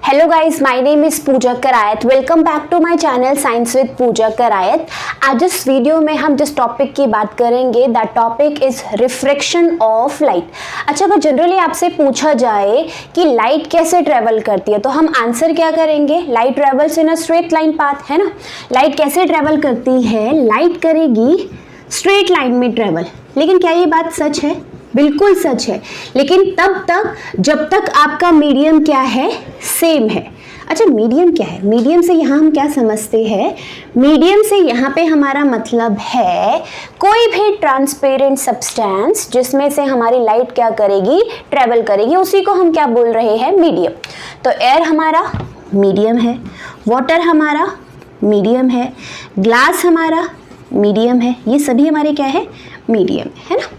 Hello guys, my name is Pooja Karayat. Welcome back to my channel science with Pooja Karayat. आज इस video में हम जिस टॉपिक की बात करेंगे that topic is refraction of light. अच्छा, अगर जनरली आपसे पूछा जाए कि लाइट कैसे ट्रेवल करती है तो हम आंसर क्या करेंगे? Light travels in a straight line path, है ना। लाइट कैसे ट्रेवल करती है? लाइट करेगी स्ट्रेट लाइन में ट्रेवल। लेकिन क्या ये बात सच है? बिल्कुल सच है, लेकिन तब तक जब तक आपका मीडियम क्या है? सेम है। अच्छा, मीडियम क्या है? मीडियम से यहाँ हम क्या समझते हैं? मीडियम से यहाँ पे हमारा मतलब है कोई भी ट्रांसपेरेंट सब्सटेंस जिसमें से हमारी लाइट क्या करेगी? ट्रेवल करेगी, उसी को हम क्या बोल रहे हैं? मीडियम। तो एयर हमारा मीडियम है, वाटर हमारा मीडियम है, ग्लास हमारा मीडियम है, ये सभी हमारे क्या है? मीडियम है ना।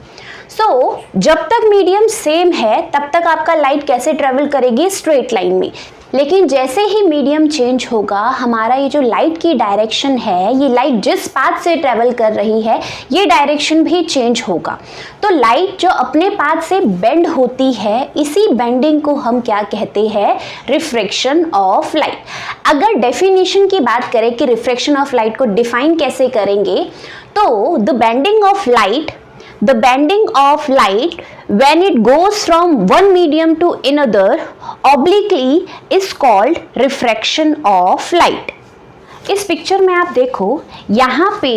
जब तक मीडियम सेम है तब तक आपका लाइट कैसे ट्रेवल करेगी? स्ट्रेट लाइन में। लेकिन जैसे ही मीडियम चेंज होगा, हमारा ये जो लाइट की डायरेक्शन है, ये लाइट जिस पाथ से ट्रेवल कर रही है ये डायरेक्शन भी चेंज होगा। तो लाइट जो अपने पाथ से बेंड होती है, इसी बेंडिंग को हम क्या कहते हैं? Refraction of light. अगर डेफिनेशन की बात करें कि रिफ्रैक्शन ऑफ लाइट को डिफाइन कैसे करेंगे, तो the bending of light when it goes from one medium to another obliquely is called refraction of light। इस पिक्चर में आप देखो, यहाँ पे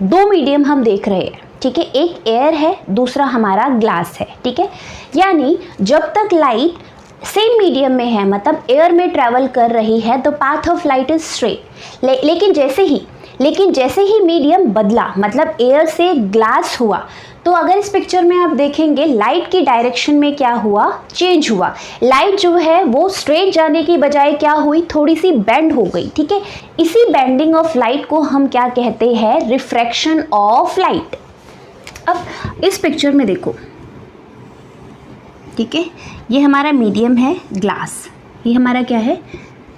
दो मीडियम हम देख रहे हैं, ठीक है। एक एयर है, दूसरा हमारा ग्लास है, ठीक है। यानी जब तक लाइट सेम मीडियम में है, मतलब एयर में ट्रेवल कर रही है, तो path of light is straight. लेकिन जैसे ही मीडियम बदला, मतलब एयर से ग्लास हुआ, तो अगर इस पिक्चर में आप देखेंगे लाइट की डायरेक्शन में क्या हुआ? चेंज हुआ। लाइट जो है वो स्ट्रेट जाने की बजाय क्या हुई? थोड़ी सी बेंड हो गई, ठीक है। इसी बेंडिंग ऑफ लाइट को हम क्या कहते हैं? Refraction of light. अब इस पिक्चर में देखो, ठीक है, ये हमारा मीडियम है ग्लास, ये हमारा क्या है?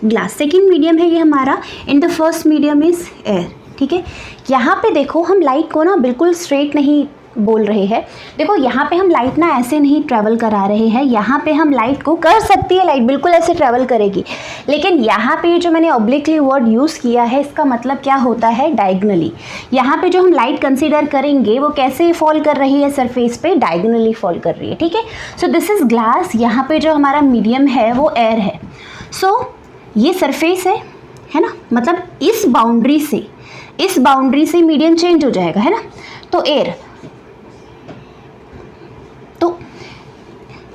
ग्लास। सेकेंड मीडियम है ये हमारा, and the first medium is air, ठीक है। यहाँ पे देखो, हम लाइट को ना बिल्कुल स्ट्रेट नहीं बोल रहे हैं। देखो, यहाँ पे हम लाइट ना ऐसे नहीं ट्रैवल करा रहे हैं। यहाँ पे हम लाइट को कर सकती है, लाइट बिल्कुल ऐसे ट्रैवल करेगी, लेकिन यहाँ पे जो मैंने ऑब्लिकली वर्ड यूज़ किया है, इसका मतलब क्या होता है? डायगोनली। यहाँ पे जो हम लाइट कंसीडर करेंगे वो कैसे फॉल कर रही है? सरफेस पे डायगोनली फॉल कर रही है, ठीक है। So this is glass. यहाँ पे जो हमारा मीडियम है वो एयर है। सो ये सरफेस है ना, मतलब इस बाउंड्री से मीडियम चेंज हो जाएगा, है ना। तो एयर,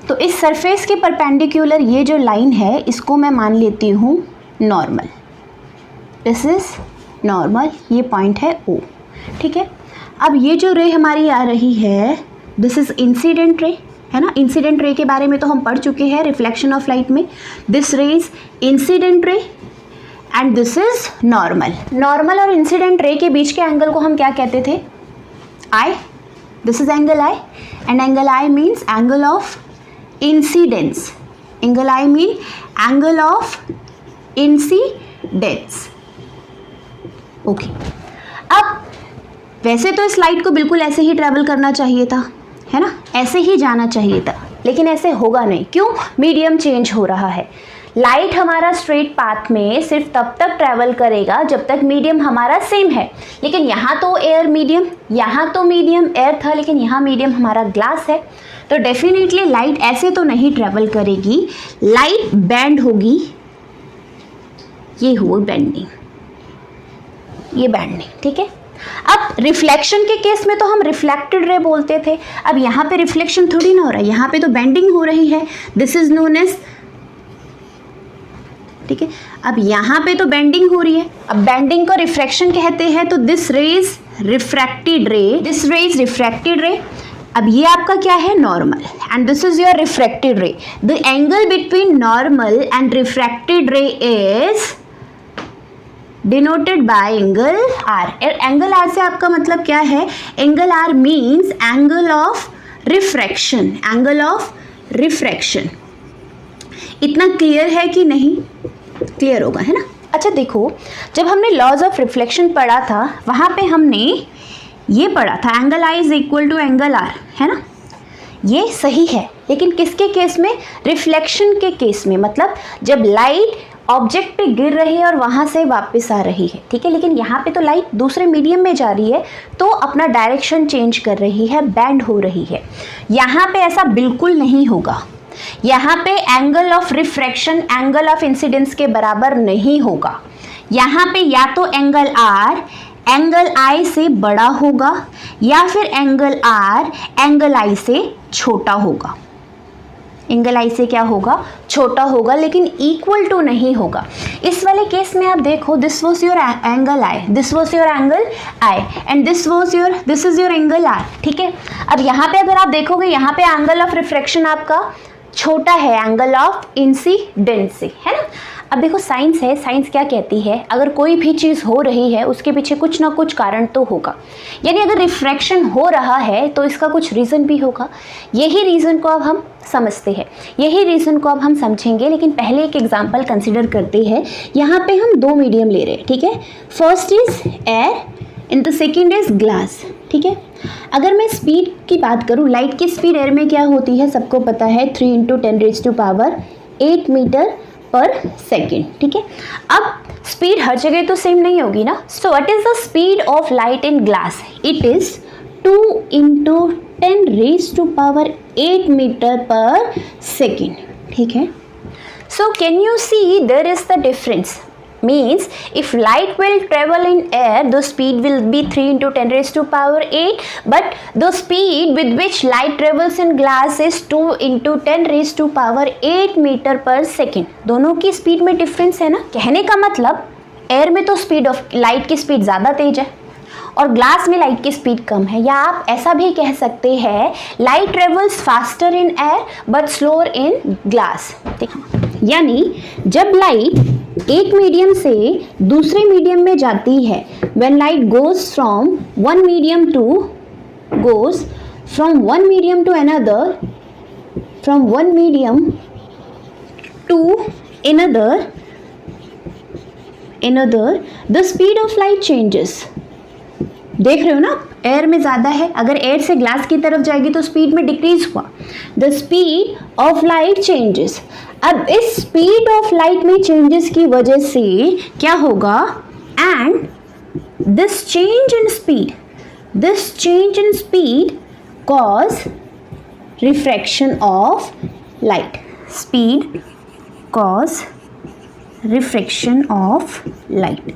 तो इस सरफेस के परपेंडिकुलर ये जो लाइन है, इसको मैं मान लेती हूँ नॉर्मल। दिस इज नॉर्मल, ये पॉइंट है O, ठीक है। अब ये जो रे हमारी आ रही है, दिस इज इंसिडेंट रे, है ना। इंसिडेंट रे के बारे में तो हम पढ़ चुके हैं रिफ्लेक्शन ऑफ लाइट में। दिस रे is incident ray and this is normal. Normal और इंसिडेंट रे के बीच के एंगल को हम क्या कहते थे? I। This is angle I, and angle I means angle of incidence. Angle I mean angle of incidence, okay. अब वैसे तो इस लाइट को बिल्कुल ऐसे ही ट्रैवल करना चाहिए था, है ना, ऐसे ही जाना चाहिए था, लेकिन ऐसे होगा नहीं। क्यों? मीडियम चेंज हो रहा है। लाइट हमारा स्ट्रेट पाथ में सिर्फ तब तक ट्रैवल करेगा जब तक मीडियम हमारा सेम है। लेकिन यहाँ तो एयर मीडियम, यहाँ तो मीडियम एयर था, लेकिन यहाँ मीडियम हमारा ग्लास है, तो डेफिनेटली लाइट ऐसे तो नहीं ट्रैवल करेगी, लाइट बैंड होगी। ये हुआ बेंडिंग, ये बैंडिंग, ठीक है। अब रिफ्लेक्शन के केस में तो हम रिफ्लेक्टेड रे बोलते थे। अब यहाँ पे रिफ्लेक्शन थोड़ी ना हो रहा है, यहाँ पे तो बेंडिंग हो रही है। दिस इज नोन एज, ठीक है। अब यहाँ पे तो बेंडिंग हो रही है, अब बेंडिंग को रिफ्रैक्शन कहते हैं। तो दिस रे इज रिफ्रैक्टेड रे, दिस रे इज रिफ्रैक्टेड रे। अब ये आपका क्या है? Normal, and this is your refracted रे। The angle between normal and refracted रे is denoted by angle R। Angle R से आपका मतलब क्या है? Angle R means angle of refraction, angle of refraction. इतना क्लियर है कि नहीं? क्लियर होगा, है ना। अच्छा देखो, जब हमने लॉज ऑफ रिफ्लेक्शन पढ़ा था, वहाँ पे हमने ये पढ़ा था angle I is equal to angle R, है ना। ये सही है, लेकिन किसके केस में? रिफ्लेक्शन के केस में, मतलब जब लाइट ऑब्जेक्ट पे गिर रही है और वहाँ से वापस आ रही है, ठीक है। लेकिन यहाँ पे तो लाइट दूसरे मीडियम में जा रही है तो अपना डायरेक्शन चेंज कर रही है, बेंड हो रही है। यहाँ पे ऐसा बिल्कुल नहीं होगा। यहाँ पे angle of refraction angle of incidence के बराबर नहीं होगा। यहाँ पे या तो एंगल आर एंगल आई से बड़ा होगा या फिर एंगल आर एंगल आई से छोटा होगा। एंगल आई से क्या होगा? छोटा होगा, लेकिन इक्वल टू नहीं होगा। इस वाले केस में आप देखो, this was your angle I, this was your angle I and this is your angle R, ठीक है। अब यहाँ पे अगर आप देखोगे, यहाँ पे एंगल ऑफ रिफ्रैक्शन आपका छोटा है एंगल ऑफ इंसिडेंस से, है ना। अब देखो साइंस है, साइंस क्या कहती है, अगर कोई भी चीज़ हो रही है उसके पीछे कुछ ना कुछ कारण तो होगा। यानी अगर रिफ्रैक्शन हो रहा है तो इसका कुछ रीज़न भी होगा। यही रीज़न को अब हम समझते हैं, यही रीज़न को अब हम समझेंगे। लेकिन पहले एक एग्जांपल कंसिडर करते हैं। यहाँ पे हम दो मीडियम ले रहे हैं, ठीक है। First is air and the second is glass, ठीक है। अगर मैं स्पीड की बात करूँ, लाइट की स्पीड एयर में क्या होती है सबको पता है, 3 × 10⁸ मीटर पर सेकेंड, ठीक है। अब स्पीड हर जगह तो सेम नहीं होगी ना। So what is the speed of light in glass? It is 2 × 10⁸ metre per second, ठीक है। So can you see there is the difference? Means if light will travel in air, the speed will be 3 × 10⁸, but the speed with which light travels in glass is 2 × 10⁸ metre per second. दोनों की speed में difference है ना। कहने का मतलब air में तो स्पीड ऑफ लाइट की स्पीड ज़्यादा तेज है और ग्लास में लाइट की स्पीड कम है। या आप ऐसा भी कह सकते हैं, light travels faster in air but slower in glass. यानी जब लाइट एक मीडियम से दूसरे मीडियम में जाती है, when light goes from one medium to another, from one medium to another, the speed of light changes। देख रहे हो ना, एयर में ज़्यादा है, अगर एयर से ग्लास की तरफ जाएगी तो स्पीड में डिक्रीज हुआ। The speed of light changes. अब इस स्पीड ऑफ लाइट में चेंजेस की वजह से क्या होगा? And this change in speed cause refraction of light. Speed cause refraction of light,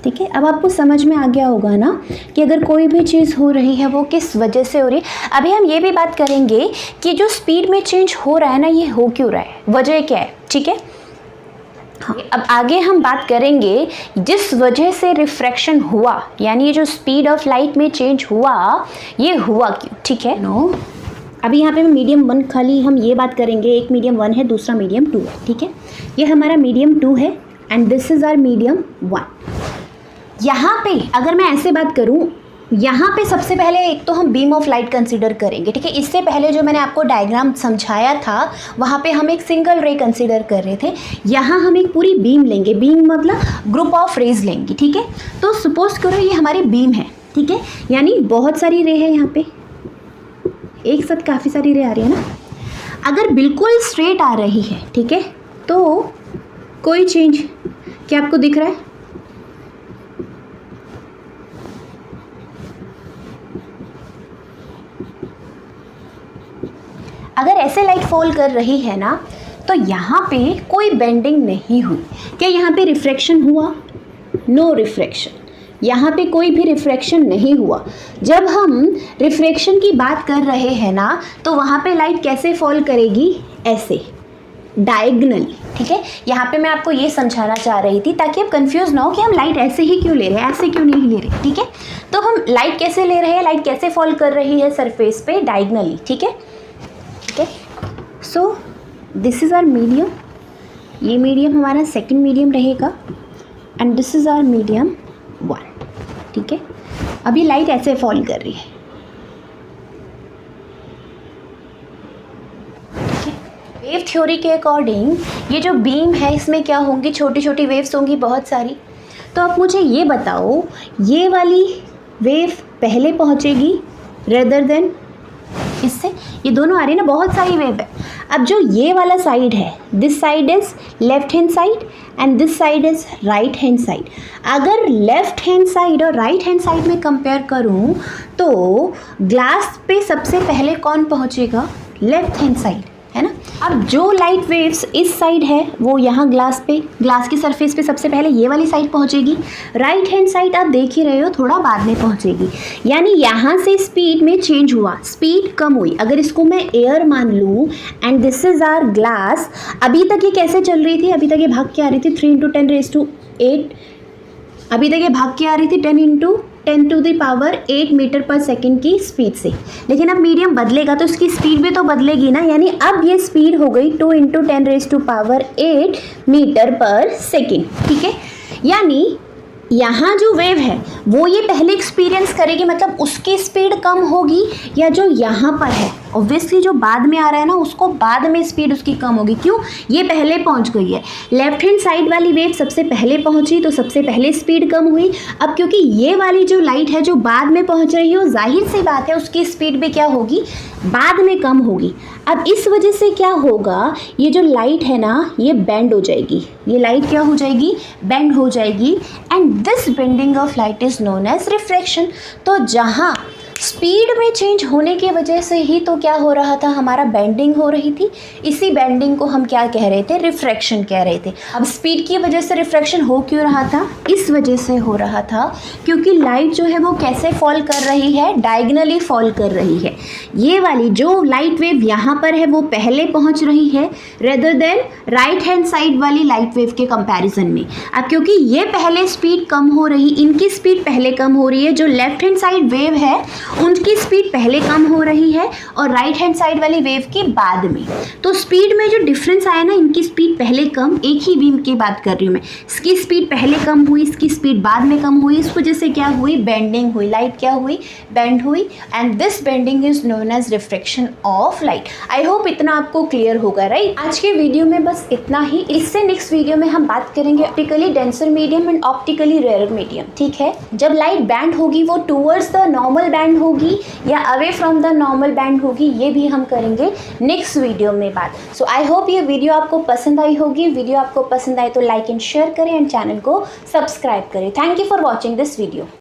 ठीक है। अब आपको समझ में आ गया होगा ना कि अगर कोई भी चीज़ हो रही है वो किस वजह से हो रही है। अभी हम ये भी बात करेंगे कि जो स्पीड में चेंज हो रहा है ना, ये हो क्यों रहा है, वजह क्या है, ठीक है। हाँ, अब आगे हम बात करेंगे जिस वजह से रिफ्रैक्शन हुआ, यानी ये जो स्पीड ऑफ लाइट में चेंज हुआ, ये हुआ क्यों, ठीक है। नो, अभी यहाँ पे मीडियम 1 खाली हम ये बात करेंगे, एक मीडियम 1 है, दूसरा मीडियम 2 है, ठीक है। ये हमारा मीडियम 2 है and this is our medium 1। यहाँ पे अगर मैं ऐसे बात करूँ, यहाँ पे सबसे पहले एक तो हम बीम ऑफ लाइट कंसीडर करेंगे, ठीक है। इससे पहले जो मैंने आपको डायग्राम समझाया था वहाँ पे हम एक सिंगल रे कंसीडर कर रहे थे। यहाँ हम एक पूरी बीम लेंगे, बीम मतलब ग्रुप ऑफ रेज लेंगे, ठीक है। तो सपोज करो ये हमारी बीम है, ठीक है, यानी बहुत सारी रे है यहाँ पे, एक साथ काफ़ी सारी रे आ रही है ना। अगर बिल्कुल स्ट्रेट आ रही है, ठीक है, तो कोई चेंज, क्या आपको दिख रहा है? अगर ऐसे लाइट फॉल कर रही है ना, तो यहाँ पे कोई बेंडिंग नहीं हुई। क्या यहाँ पे रिफ्रैक्शन हुआ? नो रिफ्रैक्शन, यहाँ पे कोई भी रिफ्रैक्शन नहीं हुआ। जब हम रिफ्रैक्शन की बात कर रहे हैं ना, तो वहाँ पे लाइट कैसे फॉल करेगी? ऐसे डायगनली, ठीक है। यहाँ पे मैं आपको ये समझाना चाह रही थी ताकि आप कंफ्यूज ना हो कि हम लाइट ऐसे ही क्यों ले रहे हैं, ऐसे क्यों नहीं ले रहे, ठीक है। तो हम लाइट कैसे ले रहे हैं, लाइट कैसे फॉल कर रही है सरफेस पे? डायगनली, ठीक है। So this is our medium, ये मीडियम हमारा सेकंड मीडियम रहेगा and this is our medium 1, ठीक है। अभी लाइट ऐसे फॉल कर रही है, ठीक है। वेव थ्योरी के अकॉर्डिंग ये जो बीम है इसमें क्या होंगी? छोटी छोटी वेव्स होंगी बहुत सारी। तो आप मुझे ये बताओ, ये वाली वेव पहले पहुंचेगी रेदर देन इससे, ये दोनों आ रही है ना, बहुत सारी वेव है। अब जो ये वाला साइड है, this side is left hand side and this side is right hand side. अगर लेफ्ट हैंड साइड और राइट हैंड साइड में कंपेयर करूं तो ग्लास पे सबसे पहले कौन पहुंचेगा? लेफ्ट हैंड साइड, है ना। अब जो लाइट वेव्स इस साइड है वो यहाँ ग्लास की सरफेस पे सबसे पहले ये वाली साइड पहुँचेगी। राइट हैंड साइड आप देख ही रहे हो थोड़ा बाद में पहुँचेगी। यानी यहाँ से स्पीड में चेंज हुआ, स्पीड कम हुई। अगर इसको मैं एयर मान लूँ and this is our glass, अभी तक ये कैसे चल रही थी? अभी तक ये भाग के आ रही थी 3 × 10⁸, अभी तक ये भाग के आ रही थी 10⁻⁸ मीटर पर सेकेंड की स्पीड से। लेकिन अब मीडियम बदलेगा तो इसकी स्पीड भी तो बदलेगी ना। यानी अब ये स्पीड हो गई 2 × 10⁸ मीटर पर सेकेंड, ठीक है। यानी यहाँ जो वेव है वो ये पहले एक्सपीरियंस करेगी, मतलब उसकी स्पीड कम होगी, या जो यहाँ पर है ऑब्वियसली जो बाद में आ रहा है ना उसको बाद में स्पीड उसकी कम होगी। क्यों? ये पहले पहुँच गई है। लेफ्ट हैंड साइड वाली वेव सबसे पहले पहुँची तो सबसे पहले स्पीड कम हुई। अब क्योंकि ये वाली जो लाइट है जो बाद में पहुँच रही है, जाहिर सी बात है उसकी स्पीड भी क्या होगी? बाद में कम होगी। अब इस वजह से क्या होगा, ये जो लाइट है ना ये बेंड हो जाएगी। ये लाइट क्या हो जाएगी? बेंड हो जाएगी। And this bending of light is known as refraction. तो जहाँ स्पीड में चेंज होने की वजह से ही तो क्या हो रहा था, हमारा बेंडिंग हो रही थी। इसी बेंडिंग को हम क्या कह रहे थे? रिफ्रैक्शन कह रहे थे। अब स्पीड की वजह से रिफ्रैक्शन हो क्यों रहा था? इस वजह से हो रहा था क्योंकि लाइट जो है वो कैसे फॉल कर रही है? डायगनली फॉल कर रही है। ये वाली जो लाइट वेव यहाँ पर है वो पहले पहुँच रही है rather than right hand side वाली लाइट वेव के कंपैरिजन में। अब क्योंकि ये पहले स्पीड कम हो रही, इनकी स्पीड पहले कम हो रही है, जो लेफ्ट हैंड साइड वेव है उनकी स्पीड पहले कम हो रही है और राइट हैंड साइड वाली वेव के बाद में। तो स्पीड में जो डिफरेंस आया ना, इनकी स्पीड पहले कम, एक ही बीम की बात कर रही हूँ मैं, इसकी स्पीड पहले कम हुई, इसकी स्पीड बाद में कम हुई। इस वजह से क्या हुई? बेंडिंग हुई, लाइट क्या हुई? बेंड हुई। And this bending is known as refraction of light. I hope इतना आपको क्लियर होगा, राइट। आज के वीडियो में बस इतना ही। इससे नेक्स्ट वीडियो में हम बात करेंगे optically denser medium and optically rare medium, ठीक है। जब लाइट बैंड होगी वो टूवर्ड्स द नॉर्मल बैंड होगी या away from the normal band होगी, ये भी हम करेंगे नेक्स्ट वीडियो में बात। सो आई होप ये वीडियो आपको पसंद आई होगी। वीडियो आपको पसंद आए तो लाइक एंड शेयर करें एंड चैनल को सब्सक्राइब करें। Thank you for watching this video.